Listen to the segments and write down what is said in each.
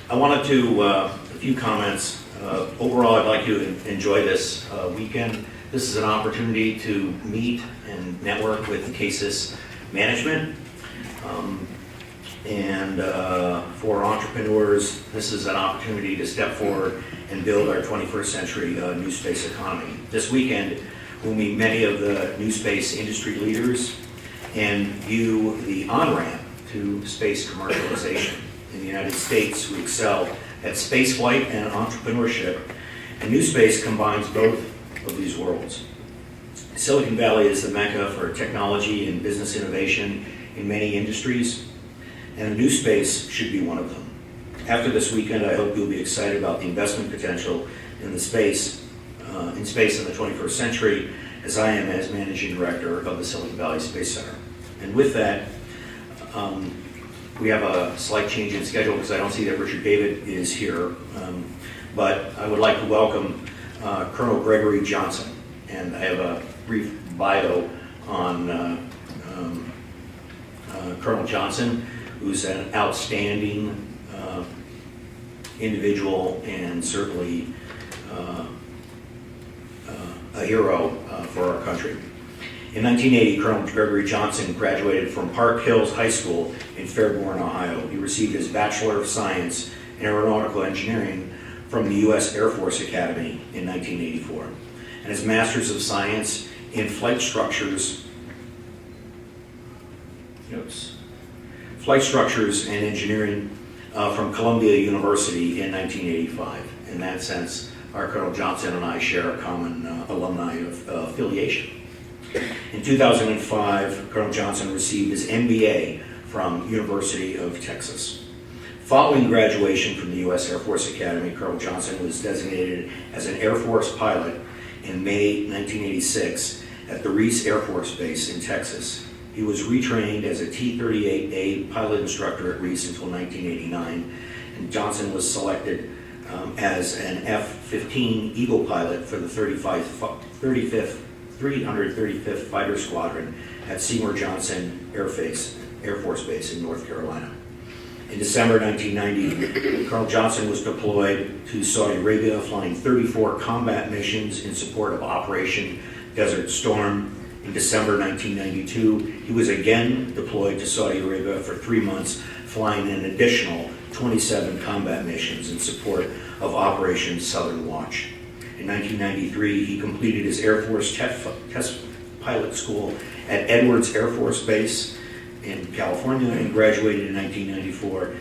I wanted to, a few comments. Overall, I'd like you to enjoy this weekend. This is an opportunity to meet and network with the CASIS management. For entrepreneurs, this is an opportunity to step forward and build our 21st century new space economy. This weekend, we'll meet many of the new space industry leaders and view the on-ramp to space commercialization. In the United States, we excel at spaceflight and entrepreneurship, and new space combines both of these worlds. Silicon Valley is the mecca for technology and business innovation in many industries, and new space should be one of them. After this weekend, I hope you'll be excited about the investment potential in the space in the 21st century, as I am as Managing Director of the Silicon Valley Space Center. And with that, we have a slight change in schedule because I don't see that Richard David is here, but I would like to welcome Colonel Gregory Johnson, and I have a brief bio on Colonel Johnson, who's an outstanding individual and certainly a hero for our country. In 1980, Colonel Gregory Johnson graduated from Park Hills High School in Fairborn, Ohio. He received his Bachelor of Science in Aeronautical Engineering from the U.S. Air Force Academy in 1984, and his Master's of Science in Flight Structures and Engineering from Columbia University in 1985. In that sense, our Colonel Johnson and I share a common alumni affiliation. In 2005, Colonel Johnson received his MBA from University of Texas. Following graduation from the U.S. Air Force Academy, Colonel Johnson was designated as an Air Force pilot in May 1986 at the Reese Air Force Base in Texas. He was retrained as a T-38A pilot instructor at Reese until 1989, and Johnson was selected as an F-15 Eagle pilot for the 335th Fighter Squadron at Seymour Johnson Air Force Base in North Carolina. In December 1990, Colonel Johnson was deployed to Saudi Arabia, flying 34 combat missions in support of Operation Desert Storm. In December 1992, he was again deployed to Saudi Arabia for 3 months, flying an additional 27 combat missions in support of Operation Southern Watch. In 1993, he completed his Air Force test pilot school at Edwards Air Force Base in California and graduated in 1994.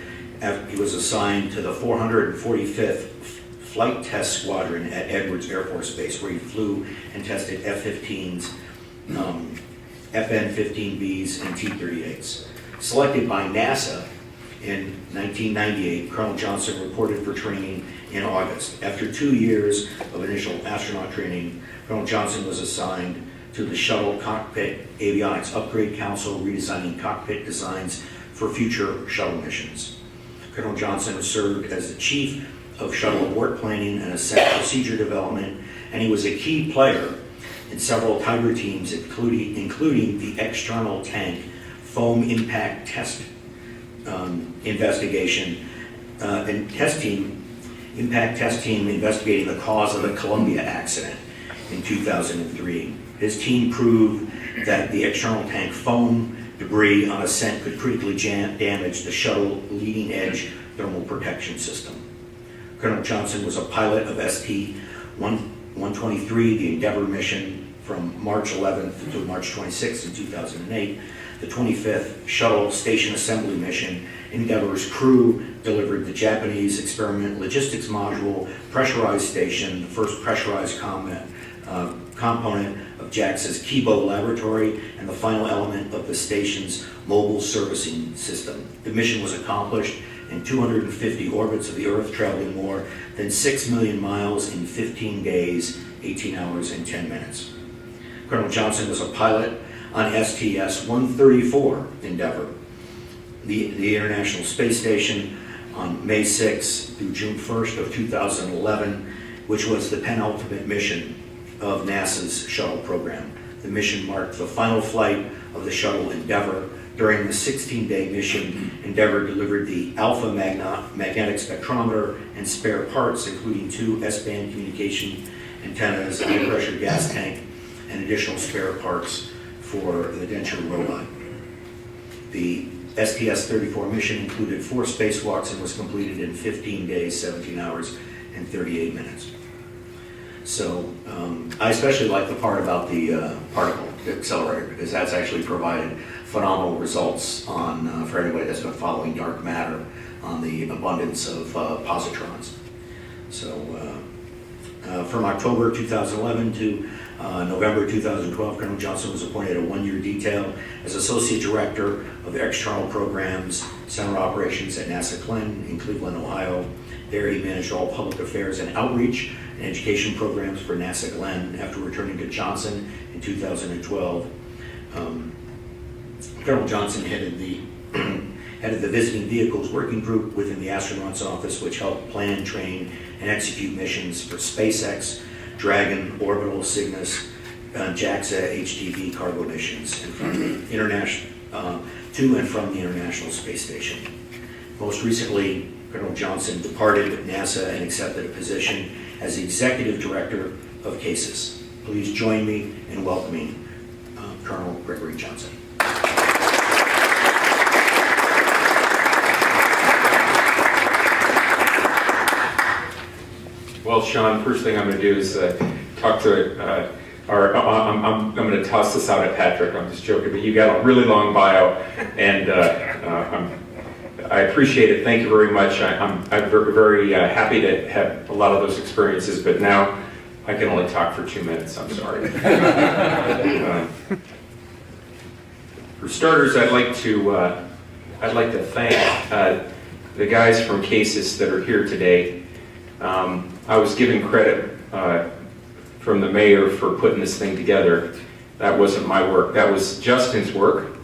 He was assigned to the 445th Flight Test Squadron at Edwards Air Force Base, where he flew and tested F-15s, FN-15Bs, and T-38s. Selected by NASA in 1998, Colonel Johnson reported for training in August. After 2 years of initial astronaut training, Colonel Johnson was assigned to the Shuttle Cockpit Avionics Upgrade Council, redesigning cockpit designs for future shuttle missions. Colonel Johnson served as the Chief of Shuttle Abort Planning and Ascent Procedure Development, and he was a key player in several Tiger teams, including the external tank foam impact test investigation and impact test team investigating the cause of the Columbia accident in 2003. His team proved that the external tank foam debris on ascent could critically damage the shuttle leading edge thermal protection system. Colonel Johnson was a pilot of ST-123, the Endeavour mission from March 11th to March 26th in 2008. The 25th Shuttle Station Assembly Mission. Endeavour's crew delivered the Japanese Experiment Logistics Module pressurized station, the first pressurized component of JAXA's Kibo laboratory, and the final element of the station's mobile servicing system. The mission was accomplished in 250 orbits of the Earth, traveling more than 6 million miles in 15 days, 18 hours, and 10 minutes. Colonel Johnson was a pilot on STS-134 Endeavour, the International Space Station, on May 6th through June 1st of 2011, which was the penultimate mission of NASA's shuttle program. The mission marked the final flight of the shuttle Endeavour, During the 16-day mission, Endeavour delivered the Alpha magnetic spectrometer and spare parts, including 2 S-band communication antennas, high-pressure gas tank, and additional spare parts for the denture robot. The STS-34 mission included 4 spacewalks and was completed in 15 days, 17 hours, and 38 minutes. So I especially like the part about the particle accelerator, because that's actually provided phenomenal results on, for anybody that's been following dark matter, on the abundance of positrons. So from October 2011 to November 2012, Colonel Johnson was appointed a 1-year detail as Associate Director of External Programs, Center Operations at NASA Glenn in Cleveland, Ohio. There he managed all public affairs and outreach and education programs for NASA Glenn after returning to Johnson in 2012. Colonel Johnson headed the Visiting Vehicles Working Group within the astronauts office, which helped plan, train, and execute missions for SpaceX, Dragon, Orbital, Cygnus, JAXA, HTV cargo missions, and from the to and from the International Space Station. Most recently, Colonel Johnson departed NASA and accepted a position as Executive Director of CASIS. Please join me in welcoming Colonel Gregory Johnson. Well, Sean, first thing I'm going to do is talk to I'm going to toss this out at Patrick. I'm just joking, but you got a really long bio, and I appreciate it. Thank you very much. I'm very happy to have a lot of those experiences, but now I can only talk for 2 minutes. I'm sorry. For starters, I'd like to thank the guys from CASIS that are here today. I was given credit from the mayor for putting this thing together. That wasn't my work. That was Justin's work.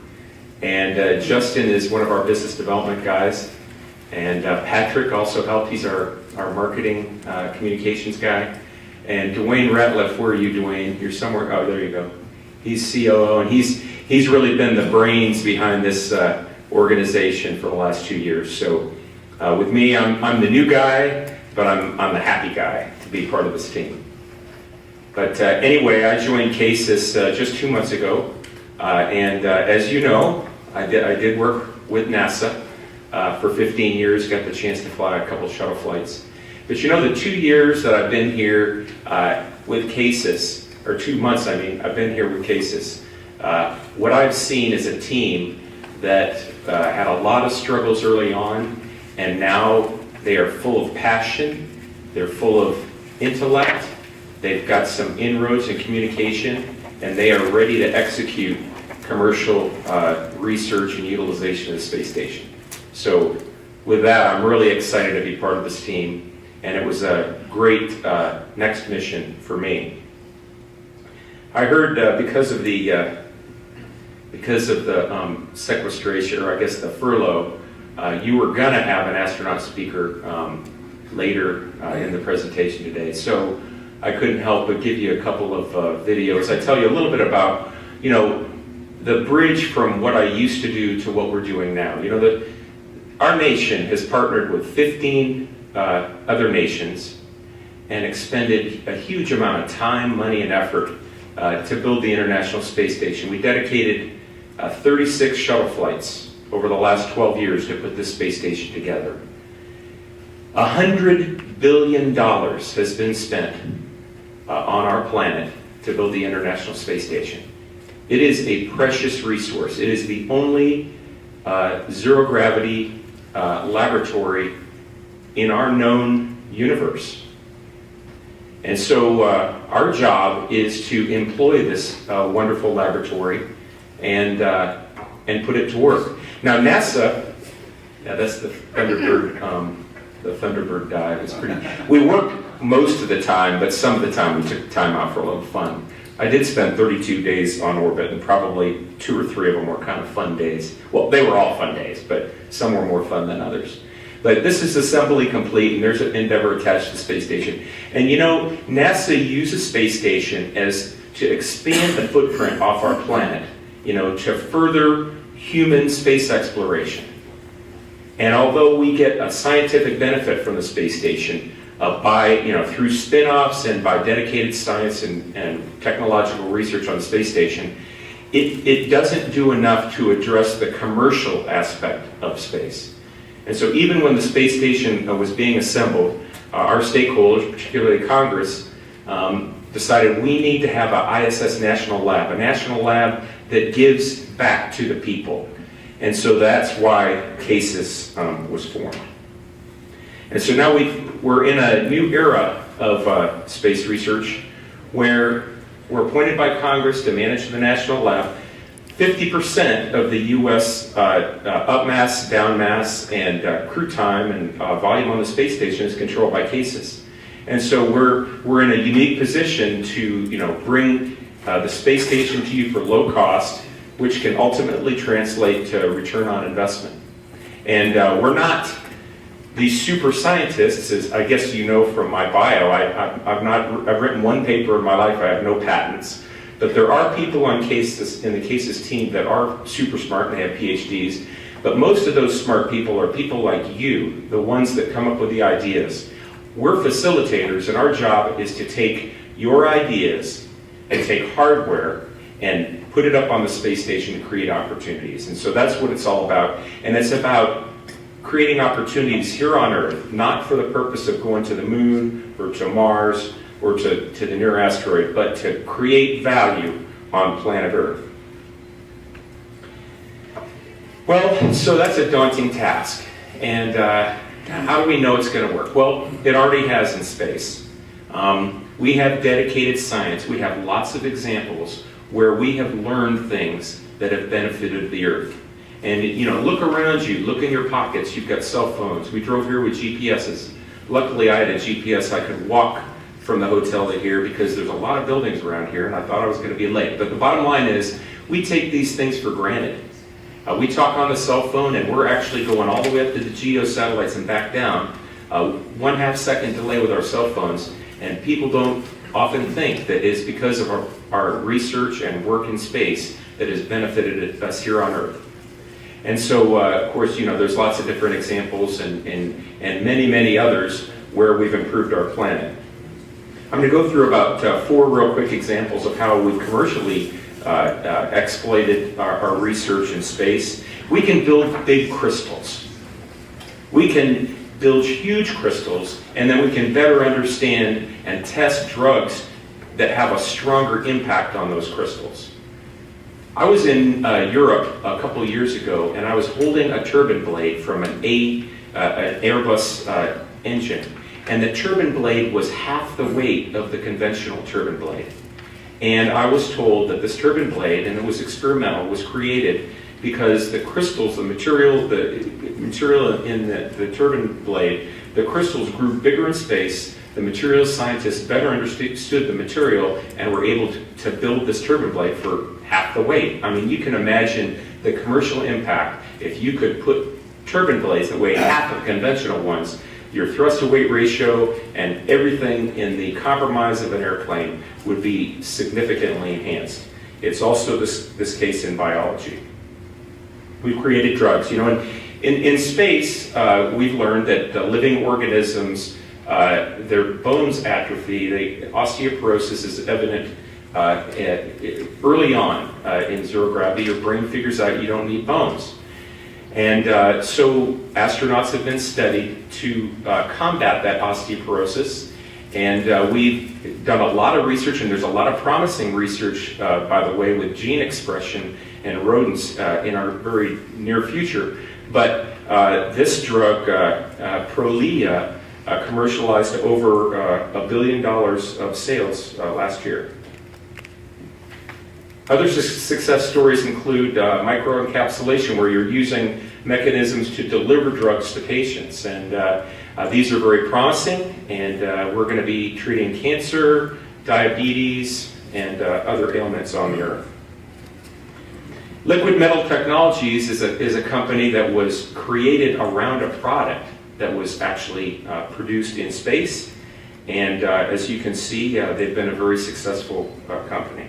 And Justin is one of our business development guys. And Patrick also helped. He's our marketing communications guy. And Dwayne Ratliff, where are you, Dwayne? You're somewhere. Oh, there you go. He's COO, and he's really been the brains behind this organization for the last 2 years. So with me, I'm the new guy, but I'm the happy guy to be part of this team. But anyway, I joined CASIS just 2 months ago, and as you know, I did work with NASA for 15 years, got the chance to fly a couple shuttle flights. But you know, the 2 years that I've been here with CASIS, or 2 months, I mean, I've been here with CASIS, what I've seen is a team that had a lot of struggles early on, and now they are full of passion, they're full of intellect, they've got some inroads in communication, and they are ready to execute commercial research and utilization of the space station. So with that, I'm really excited to be part of this team, and it was a great next mission for me. I heard because of the sequestration, or I guess the furlough, you were going to have an astronaut speaker later in the presentation today. So I couldn't help but give you a couple of videos. I tell you a little bit about, you know, the bridge from what I used to do to what we're doing now. You know, our nation has partnered with 15 other nations and expended a huge amount of time, money, and effort to build the International Space Station. We dedicated 36 shuttle flights over the last 12 years to put this space station together. $100 billion has been spent on our planet to build the International Space Station. It is a precious resource. It is the only zero-gravity laboratory in our known universe. And so our job is to employ this wonderful laboratory and put it to work. Now NASA, that's the Thunderbird dive. It's pretty. We worked most of the time, but some of the time we took time out for a little fun. I did spend 32 days on orbit, and probably 2 or 3 of them were kind of fun days. Well, they were all fun days, but some were more fun than others. But this is assembly complete, and there's an Endeavour attached to the space station. And you know, NASA uses space station to expand the footprint off our planet, you know, to further human space exploration. And although we get a scientific benefit from the space station through spin-offs and by dedicated science and technological research on the space station, it doesn't do enough to address the commercial aspect of space. And so even when the space station was being assembled, our stakeholders, particularly Congress, decided we need to have an ISS national lab, a national lab that gives back to the people. And so that's why CASIS was formed. And so now we're in a new era of space research where we're appointed by Congress to manage the national lab. 50% of the U.S. Up mass, down mass, and crew time and volume on the space station is controlled by CASIS. And so we're in a unique position to bring the space station to you for low cost, which can ultimately translate to return on investment. And we're not these super scientists, as I guess you know from my bio. I've written one paper in my life. I have no patents. But there are people on CASIS, in the CASIS team, that are super smart and they have PhDs. But most of those smart people are people like you, the ones that come up with the ideas. We're facilitators, and our job is to take your ideas and take hardware and put it up on the space station to create opportunities. And so that's what it's all about. And it's about creating opportunities here on Earth, not for the purpose of going to the moon or to Mars or to the near asteroid, but to create value on planet Earth. Well, so that's a daunting task. And how do we know it's going to work? Well, it already has in space. We have dedicated science. We have lots of examples where we have learned things that have benefited the Earth. And look around you, look in your pockets. You've got cell phones. We drove here with GPSs. Luckily, I had a GPS. I could walk from the hotel to here because there's a lot of buildings around here, and I thought I was going to be late. But the bottom line is, we take these things for granted. We talk on the cell phone, and we're actually going all the way up to the geo satellites and back down. 1/2 second delay with our cell phones, and people don't often think that it's because of our research and work in space that has benefited us here on Earth. And so, of course, there's lots of different examples and many, many others where we've improved our planet. I'm going to go through about 4 real quick examples of how we've commercially exploited our research in space. We can build big crystals. We can build huge crystals, and then we can better understand and test drugs that have a stronger impact on those crystals. I was in Europe a couple of years ago, and I was holding a turbine blade from an Airbus engine, and the turbine blade was half the weight of the conventional turbine blade. And I was told that this turbine blade, and it was experimental, was created because the crystals, the material in the turbine blade, the crystals grew bigger in space. The materials scientists better understood the material and were able to build this turbine blade for half the weight. I mean, you can imagine the commercial impact if you could put turbine blades that weigh half of conventional ones. Your thrust-to-weight ratio and everything in the compromise of an airplane would be significantly enhanced. It's also this case in biology. We've created drugs. In space, we've learned that living organisms, their bones atrophy, osteoporosis is evident early on in zero gravity. Your brain figures out you don't need bones. And so astronauts have been studied to combat that osteoporosis. And we've done a lot of research, and there's a lot of promising research, by the way, with gene expression in rodents in our very near future. But this drug, Prolia, commercialized over $1 billion of sales last year. Other success stories include microencapsulation, where you're using mechanisms to deliver drugs to patients. And these are very promising, and we're going to be treating cancer, diabetes, and other ailments on the Earth. Liquid Metal Technologies is a company that was created around a product that was actually produced in space. And as you can see, they've been a very successful company.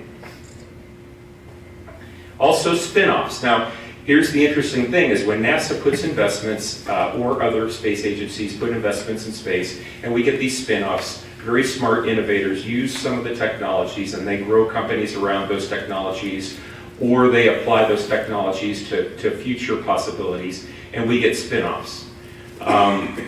Also spin-offs. Now, here's the interesting thing is when NASA puts investments, or other space agencies put investments in space, and we get these spin-offs, very smart innovators use some of the technologies and they grow companies around those technologies, or they apply those technologies to future possibilities, and we get spin-offs.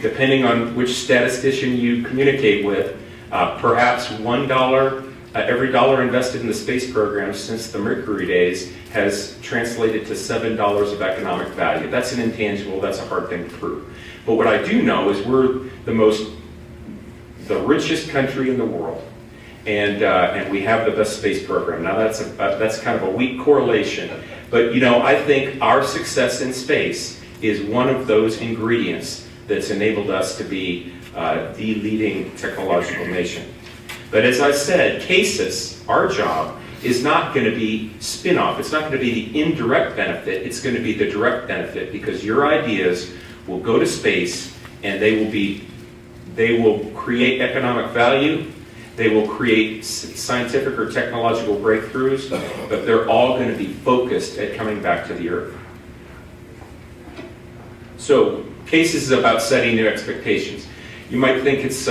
Depending on which statistician you communicate with, perhaps $1, every dollar invested in the space program since the Mercury days has translated to $7 of economic value. That's an intangible, that's a hard thing to prove. But what I do know is we're the richest country in the world. And we have the best space program. Now that's kind of a weak correlation, but I think our success in space is one of those ingredients that's enabled us to be the leading technological nation. But as I said, CASIS, our job, is not going to be spin-off. It's not going to be the indirect benefit. It's going to be the direct benefit, because your ideas will go to space and they will create economic value. They will create scientific or technological breakthroughs, but they're all going to be focused at coming back to the Earth. So, CASIS is about setting new expectations. You might think it's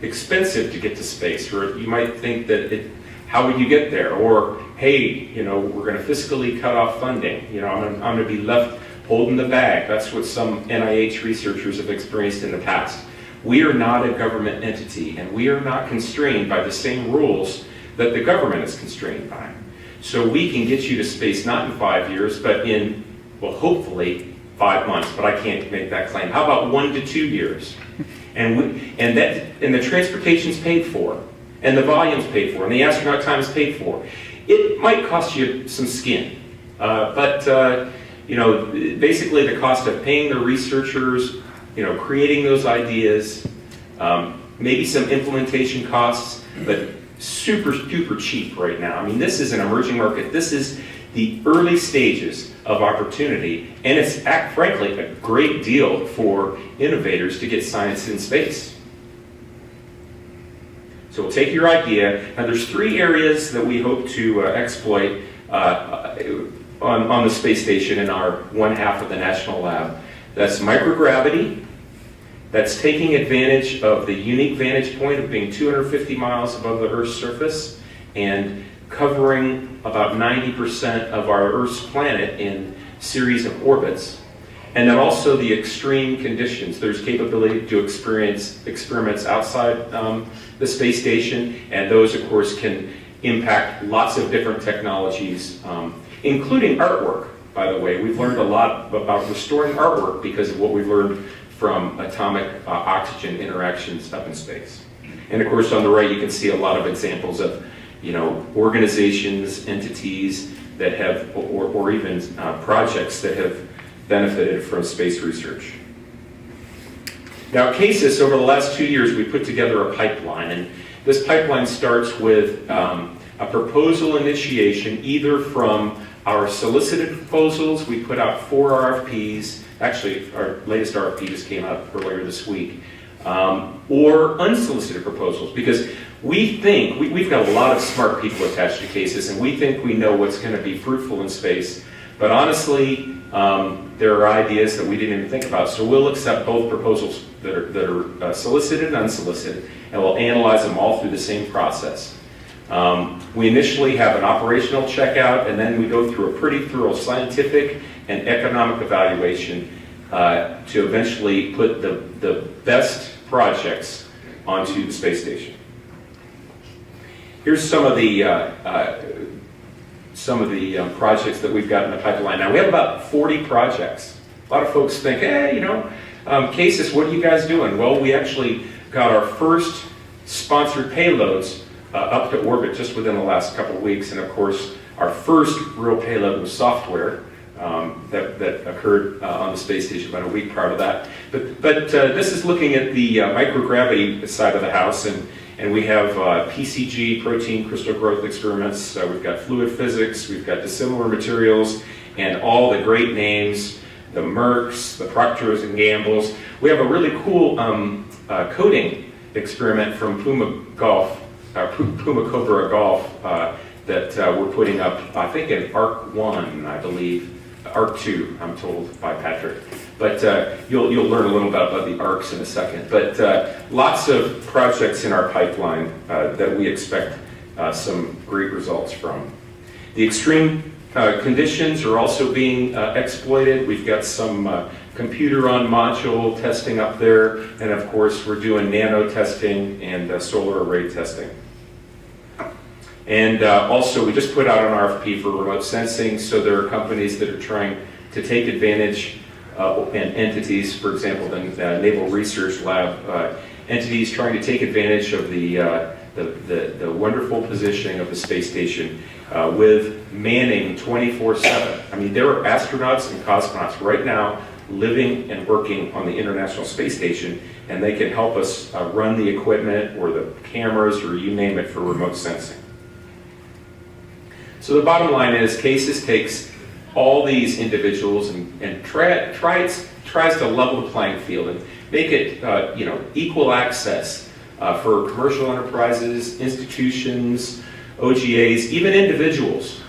expensive to get to space, or you might think that how would you get there? Or, hey, we're going to fiscally cut off funding. I'm going to be left holding the bag. That's what some NIH researchers have experienced in the past. We are not a government entity, and we are not constrained by the same rules that the government is constrained by. So we can get you to space not in 5 years, but in, well, hopefully 5 months, but I can't make that claim. How about 1 to 2 years? And the transportation's paid for, and the volume's paid for, and the astronaut time is paid for. It might cost you some skin, but basically the cost of paying the researchers, creating those ideas, maybe some implementation costs, but super, super cheap right now. I mean, this is an emerging market. This is the early stages of opportunity, and it's, frankly, a great deal for innovators to get science in space. So we'll take your idea. Now, there's 3 areas that we hope to exploit on the space station in our one half of the National Lab. That's microgravity. That's taking advantage of the unique vantage point of being 250 miles above the Earth's surface and covering about 90% of our Earth's planet in series of orbits. And then also the extreme conditions. There's capability to experience experiments outside the space station, and those, of course, can impact lots of different technologies, including artwork, by the way. We've learned a lot about restoring artwork because of what we've learned from atomic oxygen interactions up in space. And of course, on the right, you can see a lot of examples of, organizations, entities that have, or even projects that have benefited from space research. Now, at CASIS, over the last 2 years, we put together a pipeline, and this pipeline starts with a proposal initiation, either from our solicited proposals. We put out 4 RFPs. Actually, our latest RFP just came out earlier this week. Or unsolicited proposals, because we think, we've got a lot of smart people attached to CASIS, and we think we know what's going to be fruitful in space. But honestly, there are ideas that we didn't even think about. So we'll accept both proposals that are solicited and unsolicited, and we'll analyze them all through the same process. We initially have an operational checkout, and then we go through a pretty thorough scientific and economic evaluation to eventually put the best projects onto the space station. Here's some of the projects that we've got in the pipeline. Now, we have about 40 projects. A lot of folks think, hey, CASIS, what are you guys doing? Well, we actually got our first sponsored payloads up to orbit just within the last couple of weeks, and of course, our first real payload was software that occurred on the space station about a week prior to that. But this is looking at the microgravity side of the house, and we have PCG, protein crystal growth experiments. We've got fluid physics, we've got dissimilar materials, and all the great names, the Mercks, the Procters and Gambles. We have a really cool coding experiment from Puma Cobra Golf that we're putting up, I think in ARC 1, I believe, ARC 2, I'm told by Patrick. But you'll learn a little bit about the ARCs in a second. But lots of projects in our pipeline that we expect some great results from. The extreme conditions are also being exploited. We've got some computer on module testing up there, and of course we're doing nano testing and solar array testing. And also we just put out an RFP for remote sensing, so there are companies that are trying to take advantage and entities, for example, the Naval Research Lab, entities trying to take advantage of the wonderful positioning of the space station with manning 24/7. I mean, there are astronauts and cosmonauts right now living and working on the International Space Station, and they can help us run the equipment or the cameras or you name it for remote sensing. So the bottom line is CASIS takes all these individuals and tries to level the playing field and make it equal access for commercial enterprises, institutions, OGAs, even individuals.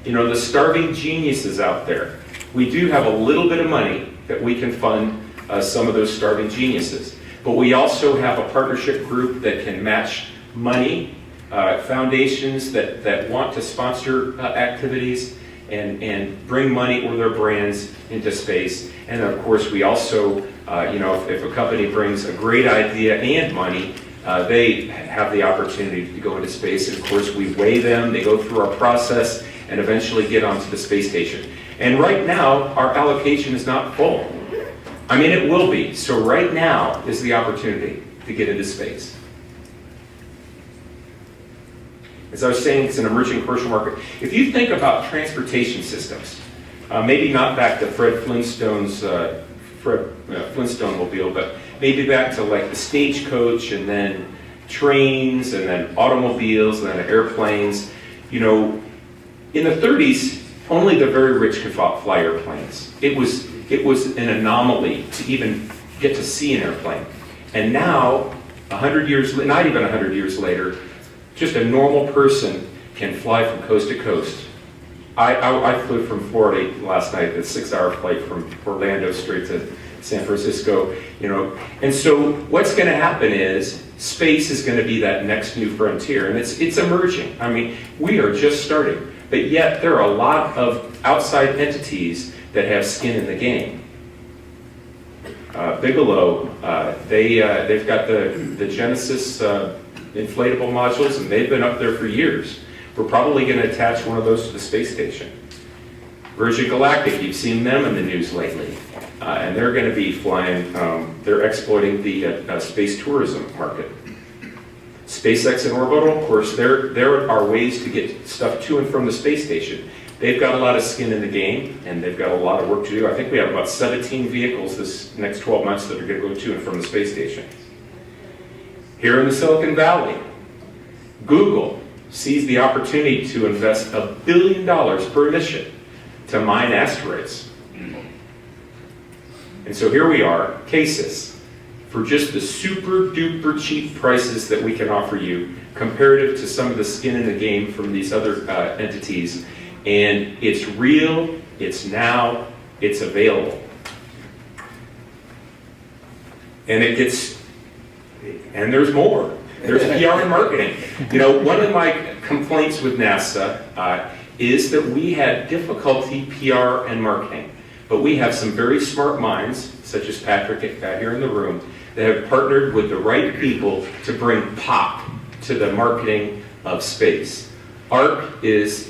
You know, the starving geniuses out there. We do have a little bit of money that we can fund some of those starving geniuses. But we also have a partnership group that can match money, foundations that want to sponsor activities and bring money or their brands into space. And of course, we also, if a company brings a great idea and money, they have the opportunity to go into space. And of course, we weigh them, they go through our process, and eventually get onto the space station. And right now, our allocation is not full. I mean, it will be. So right now is the opportunity to get into space. As I was saying, it's an emerging commercial market. If you think about transportation systems, maybe not back to Fred Flintstone's Flintstonemobile, but maybe back to like the stagecoach, and then trains, and then automobiles, and then airplanes. You know, in the 30s, only the very rich could fly airplanes. It was an anomaly to even get to see an airplane. And now, 100 years, not even 100 years later, just a normal person can fly from coast to coast. I flew from Florida last night, a 6-hour flight from Orlando straight to San Francisco, And so what's going to happen is space is going to be that next new frontier, and it's emerging. I mean, we are just starting, but yet there are a lot of outside entities that have skin in the game. Bigelow, they've got the Genesis inflatable modules, and they've been up there for years. We're probably going to attach one of those to the space station. Virgin Galactic, you've seen them in the news lately, and they're going to be flying, they're exploiting the space tourism market. SpaceX and Orbital, of course, there are ways to get stuff to and from the space station. They've got a lot of skin in the game, and they've got a lot of work to do. I think we have about 17 vehicles this next 12 months that are going to go to and from the space station. Here in the Silicon Valley, Google sees the opportunity to invest $1 billion per mission to mine asteroids. And so here we are, CASIS, for just the super duper cheap prices that we can offer you, comparative to some of the skin in the game from these other entities. And it's real, it's now, it's available. And there's more. There's PR and marketing. One of my complaints with NASA is that we had difficulty PR and marketing. But we have some very smart minds, such as Patrick here in the room, that have partnered with the right people to bring pop to the marketing of space. ARC is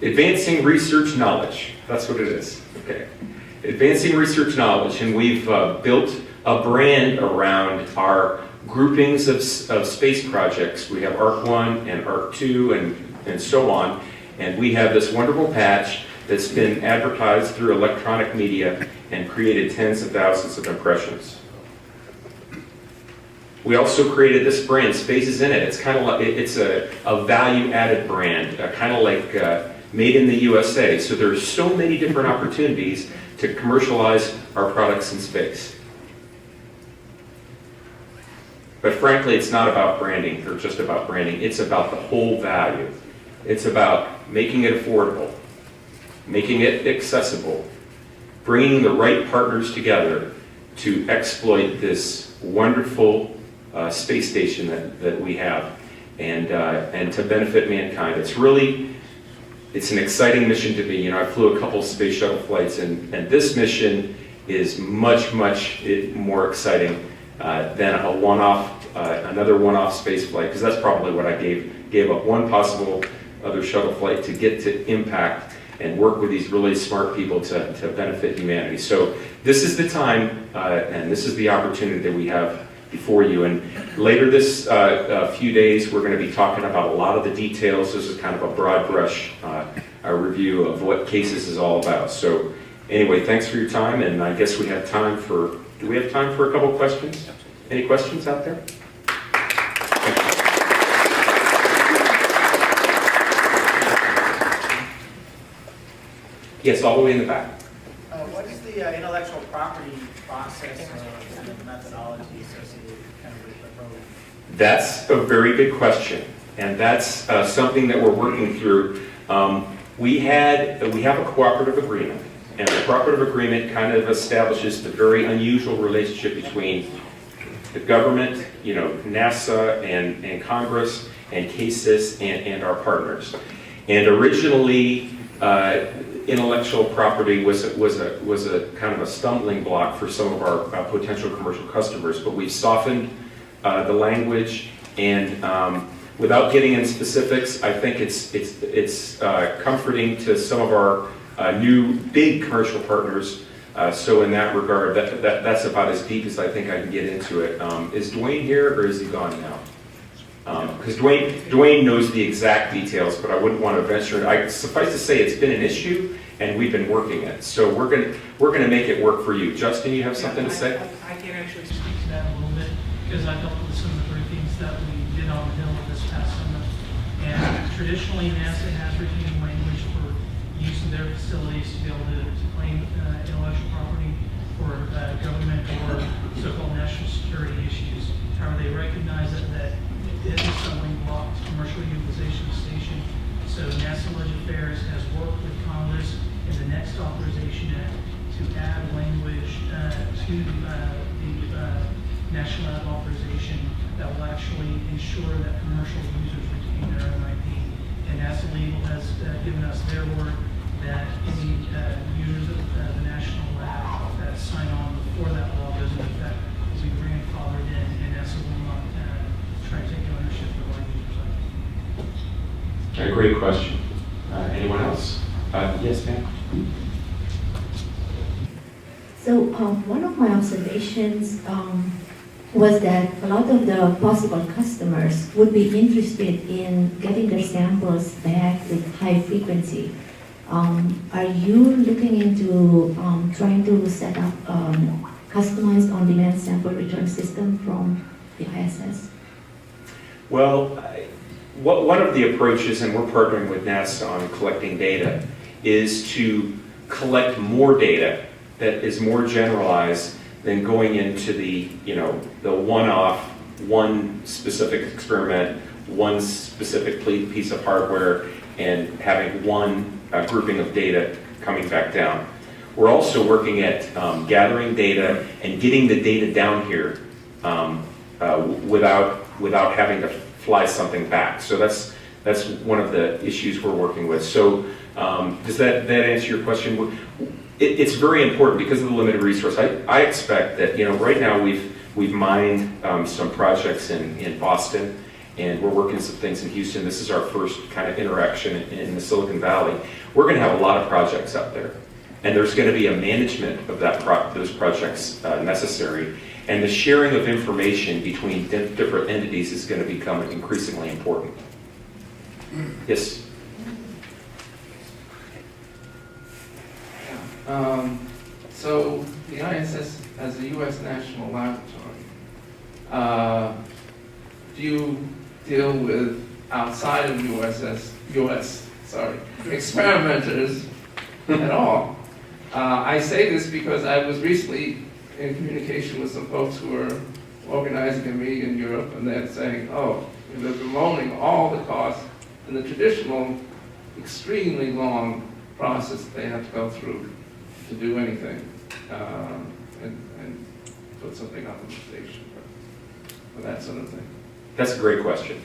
advancing research knowledge. That's what it is. Okay. Advancing research knowledge, and we've built a brand around our groupings of space projects. We have ARC-1 and ARC-2 and so on, and we have this wonderful patch that's been advertised through electronic media and created tens of thousands of impressions. We also created this brand, Space is in it. It's kind of like, it's a value-added brand, kind of like made in the USA. So there's so many different opportunities to commercialize our products in space. But frankly, it's not about branding or just about branding. It's about the whole value. It's about making it affordable, making it accessible, bringing the right partners together to exploit this wonderful space station that we have, and to benefit mankind. It's an exciting mission to be. I flew a couple space shuttle flights, and this mission is much more exciting than another one-off space flight, because that's probably what I gave up, one possible other shuttle flight to get to impact and work with these really smart people to benefit humanity. So this is the time, and this is the opportunity that we have before you. And later this few days, we're going to be talking about a lot of the details. This is kind of a broad brush review of what CASIS is all about. So anyway, thanks for your time, and I guess we have time for, do we have time for a couple questions? Any questions out there? Yes, all the way in the back. What is the intellectual property process and the methodology associated kind of with the program? That's a very good question, and that's something that we're working through. We have a cooperative agreement, and the cooperative agreement kind of establishes the very unusual relationship between the government, NASA and Congress and CASIS and our partners. And originally, intellectual property was a kind of a stumbling block for some of our potential commercial customers, but we've softened the language, and without getting into specifics, I think it's comforting to some of our new big commercial partners. So in that regard, that's about as deep as I think I can get into it. Is Dwayne here, or is he gone now? Because Dwayne knows the exact details, but I wouldn't want to venture. Suffice to say, it's been an issue, and we've been working it. So we're gonna make it work for you. Justin, you have something to say? I can actually speak to that a little bit, because I helped with some of the briefings that we did on the Hill this past summer. And traditionally, NASA has retained language for use of their facilities to be able to claim intellectual property for government or so-called national security issues. However, they recognize that it is a stumbling block to commercial utilization of the station. So NASA Legend Affairs has worked with Congress in the next authorization act to add language to the National Lab authorization that will actually ensure that commercial users retain their own IP. And NASA Legal has given us their word that any users of the National Lab that sign on before that law goes into effect will be grandfathered in, and NASA will not try to take ownership of our users. A great question. Anyone else? Yes, ma'am. So one of my observations was that a lot of the possible customers would be interested in getting their samples back with high frequency. Are you looking into trying to set up customized on-demand sample return system from the ISS? Well, one of the approaches, and we're partnering with NASA on collecting data, is to collect more data that is more generalized than going into the one-off, one specific experiment, one specific piece of hardware, and having one grouping of data coming back down. We're also working at gathering data and getting the data down here without having to fly something back. So that's one of the issues we're working with. So does that answer your question? It's very important because of the limited resource. I expect that right now we've mined some projects in Boston, and we're working some things in Houston. This is our first kind of interaction in the Silicon Valley. We're going to have a lot of projects out there, and there's going to be a management of those projects necessary, and the sharing of information between different entities is going to become increasingly important. Yes. So the ISS as a U.S. national laboratory, do you deal with outside of U.S. experimenters at all? I say this because I was recently in communication with some folks who were organizing a meeting in Europe, and they're saying, oh, they're bemoaning all the costs in the traditional extremely long process that they have to go through to do anything, and put something up in the station, or that sort of thing. That's a great question.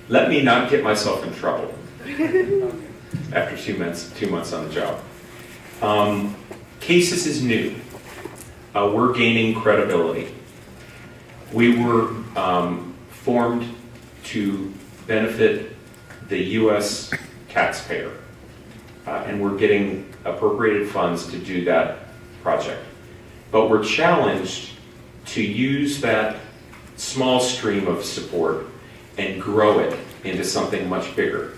Let me not get myself in trouble after 2 months on the job. CASIS is new. We're gaining credibility. We were formed to benefit the U.S. taxpayer, and we're getting appropriated funds to do that project. But we're challenged to use that small stream of support and grow it into something much bigger.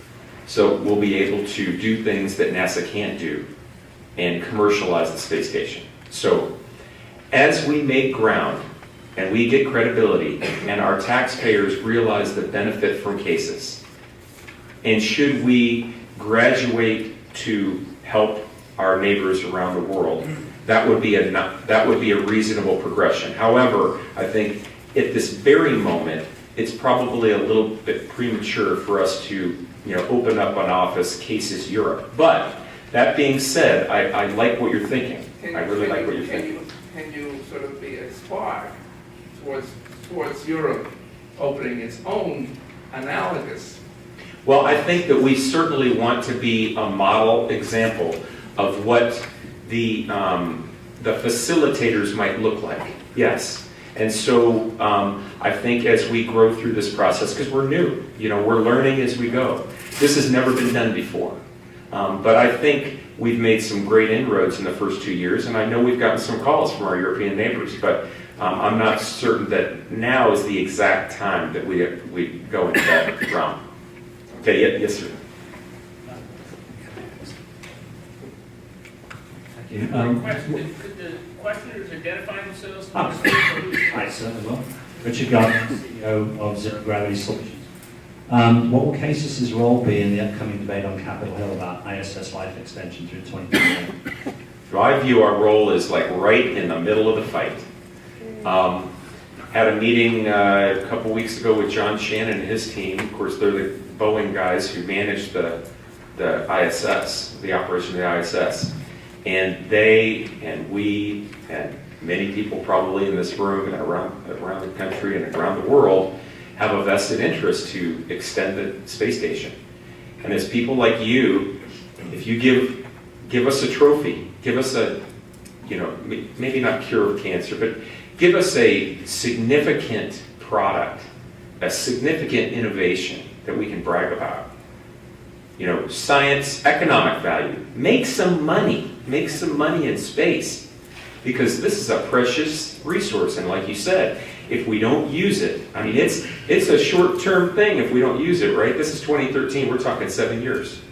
So we'll be able to do things that NASA can't do and commercialize the space station. So as we make ground and we get credibility and our taxpayers realize the benefit from CASIS, and should we graduate to help our neighbors around the world, that would be a reasonable progression. However, I think at this very moment, it's probably a little bit premature for us to, open up an office, CASIS Europe. But that being said, I like what you're thinking. I really like what you're thinking. Can you sort of be a spark towards Europe opening its own analogous? Well, I think that we certainly want to be a model example of what the facilitators might look like. Yes. And so I think as we grow through this process, because we're new, we're learning as we go. This has never been done before. But I think we've made some great inroads in the first 2 years, and I know we've gotten some calls from our European neighbors, but I'm not certain that now is the exact time that we go into that realm. Okay, yes, sir. Could the questioners identify themselves? I certainly will. Richard Gardner, CEO of Zero Gravity Solutions. What will CASIS's role be in the upcoming debate on Capitol Hill about ISS life extension through 2028? So I view our role as like right in the middle of the fight. Had a meeting a couple weeks ago with John Shannon and his team. Of course, they're the Boeing guys who manage the ISS, the operation of the ISS. And they and we and many people probably in this room and around the country and around the world have a vested interest to extend the space station. And as people like you, if you give us a trophy, give us a, maybe not cure of cancer, but give us a significant product, a significant innovation that we can brag about. Science, economic value. Make some money in space, because this is a precious resource. And like you said, if we don't use it, it's a short-term thing if we don't use it, right? This is 2013, we're talking 7 years.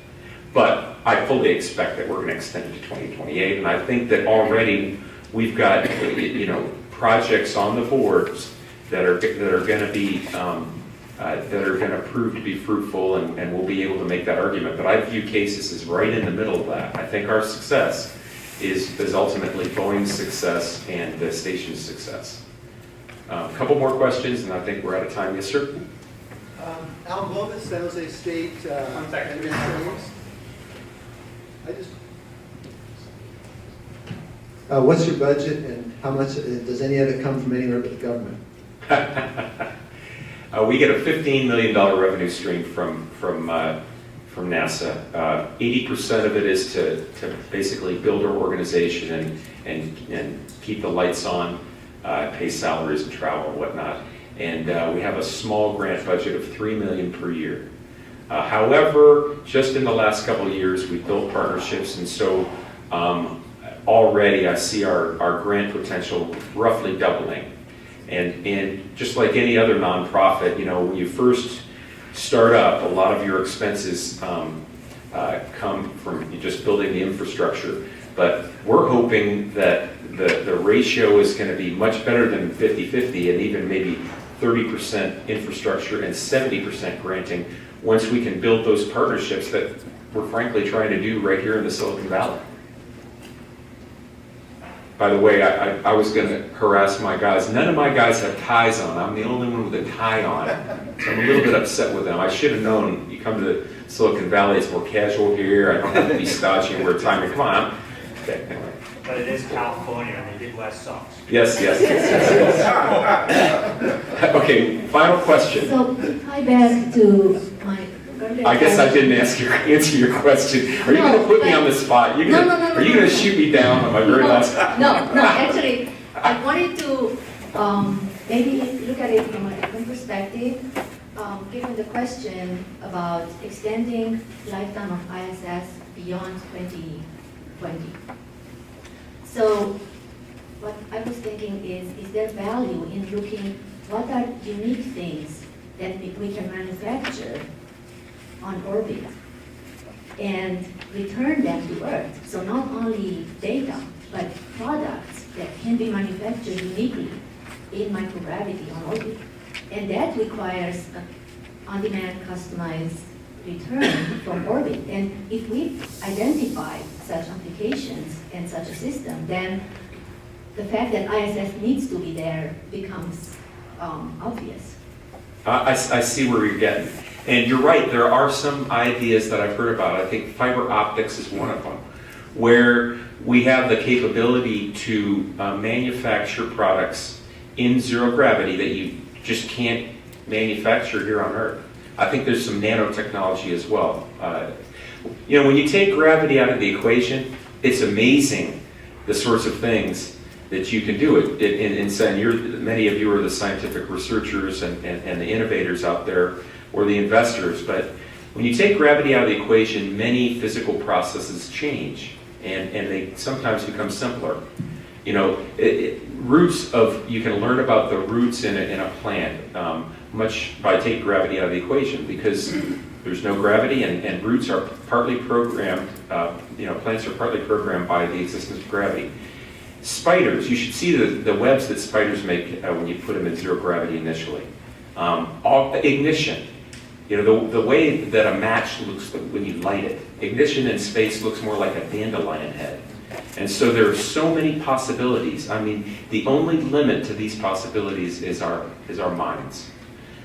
But I fully expect that we're going to extend it to 2028, and I think that already we've got, projects on the boards that are going to be that are going to prove to be fruitful, and we'll be able to make that argument. But I view CASIS as right in the middle of that. I think our success is ultimately Boeing's success and the station's success. A couple more questions, and I think we're out of time. Yes, sir? Al Gomez, San Jose State. What's your budget, and how much does any of it come from anywhere but the government? We get a $15 million revenue stream from NASA. 80% of it is to basically build our organization and keep the lights on, pay salaries and travel and whatnot. And we have a small grant budget of $3 million per year. However, just in the last couple of years, we've built partnerships, and so already I see our grant potential roughly doubling. And just like any other nonprofit, when you first start up, a lot of your expenses come from just building the infrastructure. But we're hoping that the ratio is going to be much better than 50-50, and even maybe 30% infrastructure and 70% granting once we can build those partnerships that we're frankly trying to do right here in the Silicon Valley. By the way, I was going to harass my guys. None of my guys have ties on. I'm the only one with a tie on. So I'm a little bit upset with them. I should have known you come to Silicon Valley, it's more casual here. I don't have to be stodgy and wear a tie. Come on. Okay, anyway. But it is California, and the Midwest sucks. Yes. Okay, final question. So to tie back to my earlier. I guess I question- didn't answer your question. Are you going to put me on the spot? Are you No, going to shoot me down on my very last? No, actually, I wanted to maybe look at it from a different perspective, given the question about extending lifetime of ISS beyond 2020. So what I was thinking is there value in looking what are unique things that we can manufacture on orbit and return them to Earth? So not only data, but products that can be manufactured uniquely in microgravity on orbit. And that requires an on-demand customized return from orbit. And if we identify such applications and such a system, then the fact that ISS needs to be there becomes obvious. I see where you're getting. And you're right, there are some ideas that I've heard about. I think fiber optics is one of them, where we have the capability to manufacture products in zero gravity that you just can't manufacture here on Earth. I think there's some nanotechnology as well. When you take gravity out of the equation, it's amazing the sorts of things that you can do. Many of you are the scientific researchers and the innovators out there, or the investors, but when you take gravity out of the equation, many physical processes change, and they sometimes become simpler. You can learn about the roots in a plant much by taking gravity out of the equation, because there's no gravity, and roots are partly programmed, plants are partly programmed by the existence of gravity. Spiders, you should see the webs that spiders make when you put them in zero gravity initially. Ignition, the way that a match looks when you light it. Ignition in space looks more like a dandelion head. And so there are so many possibilities. I mean, the only limit to these possibilities is our minds.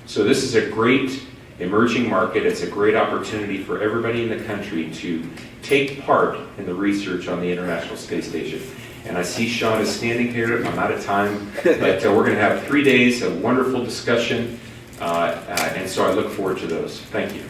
So this is a great emerging market. It's a great opportunity for everybody in the country to take part in the research on the International Space Station. And I see Sean is standing here. I'm out of time, but we're going to have 3 days of wonderful discussion, and so I look forward to those. Thank you.